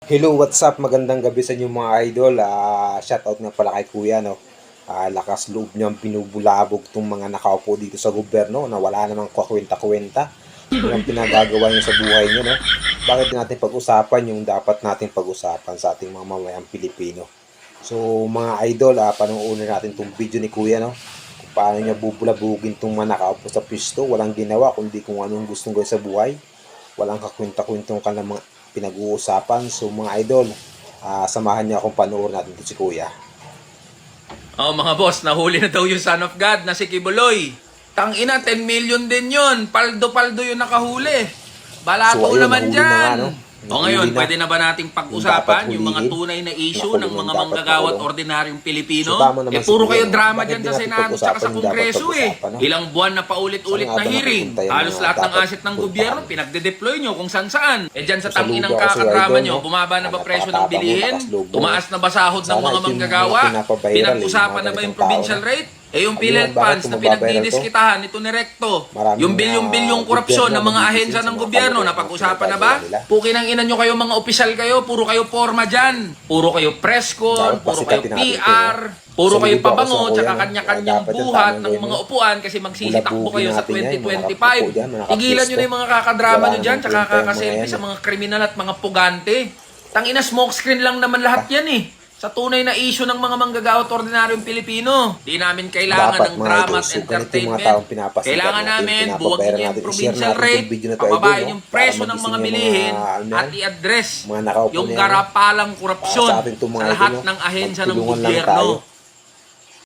Hello, what's up? Magandang gabi sa inyo mga idol. Shoutout nga pala kay Kuya, no? Lakas loob niyang binubulabog tong mga nakaupo dito sa gobyerno na wala namang kakwenta-kwenta. Yung pinagagawa niyo sa buhay niyo, no? Bakit natin pag-usapan yung dapat natin pag-usapan sa ating mga mamayang Pilipino? So, mga idol, panoorin natin tong video ni Kuya, no? Kung paano niya bubulabugin tong mga nakaupo sa pisto. Walang ginawa kundi kung anong gustong gawin sa buhay. Walang kakwenta-kwentong ka ng mga pinag-uusapan. So mga idol, samahan niya akong panoorin natin ito si Kuya. Oh mga boss, nahuli na daw yung son of God na si Kibuloy. Tangina, 10 million din yun. Paldo-paldo yung nakahuli. Balato So, ayun, naman nahuli na nga, dyan. no? O ngayon, Nahuli na. pwede na ba nating Yung dapat pag-usapan yung mga hulihin, tunay na issue nakulong ng yung mga dapat manggagawa at nakulong. ordinaryong Pilipino? So, tama naman Puro si kayo Kuya, drama bakit dyan di sa natin Senado at sa pag-usapan yung dapat Kongreso pag-usapan, no? Ilang buwan na paulit-ulit Saan na nga ba hearing. napupunta yung Halos mga lahat ng dapat asset ng puntahan? gobyerno pinagde-deploy nyo kung saan-saan. Dyan sa So, tanginang saludo ako sa kakadrama idol, nyo, no? bumaba na ba presyo ng Napakatapang mo, bilihin? lakas loob mo. Tumaas na ba sahod ng Sana mga ito yung manggagawa? mga pinapaviral, Pinag-usapan mga na ba yung ganitong provincial tao. rate? Yung Ano PhilHealth yan, bakit funds na tumabaviral to? pinagdidiskitahan ito ni Recto. Maraming Yung bilyong-bilyong korupsyon ng mga ahensya ng gobyerno, napag-usapan na ba? Pukin ang ina nyo kayo, mga opisyal kayo, puro kayo forma dyan. Puro kayo press con, Dapat puro pasikatin kayo natin PR, puro Saludo kayo ako sa pabango, kuya, tsaka no? kanya-kanyang Dapat yung buhat tamang ng gawin mga mo. upuan kasi magsisitakbo kayo sa Bulabugin natin yan, mga 2025. nakaupo dyan, mga Tigilan nyo na yung mga kakadrama Wala nyo dyan, namang tsaka kwenta yung mga kakaselfie yan, sa mga kriminal at mga pugante. Tangina, smokescreen lang naman lahat yan eh. Sa tunay na issue ng mga manggagawa at ordinaryong Pilipino. Di namin kailangan Dapat, ng mga drama idol, at so ganito yung mga entertainment. taong pinapasikat Kailangan natin, namin pinapaviral buwagin yung natin, i-share provincial natin itong rate, video na to, pababayin idol, yung no? presyo Para ng mga magising yung bilihin mga, ano at yan, i-address mga nakaupo yung na yan, no? karapalang korupsyon Para sa atin itong mga sa lahat idol, no? ng ahensya ng Magtulungan lang gobyerno. tayo.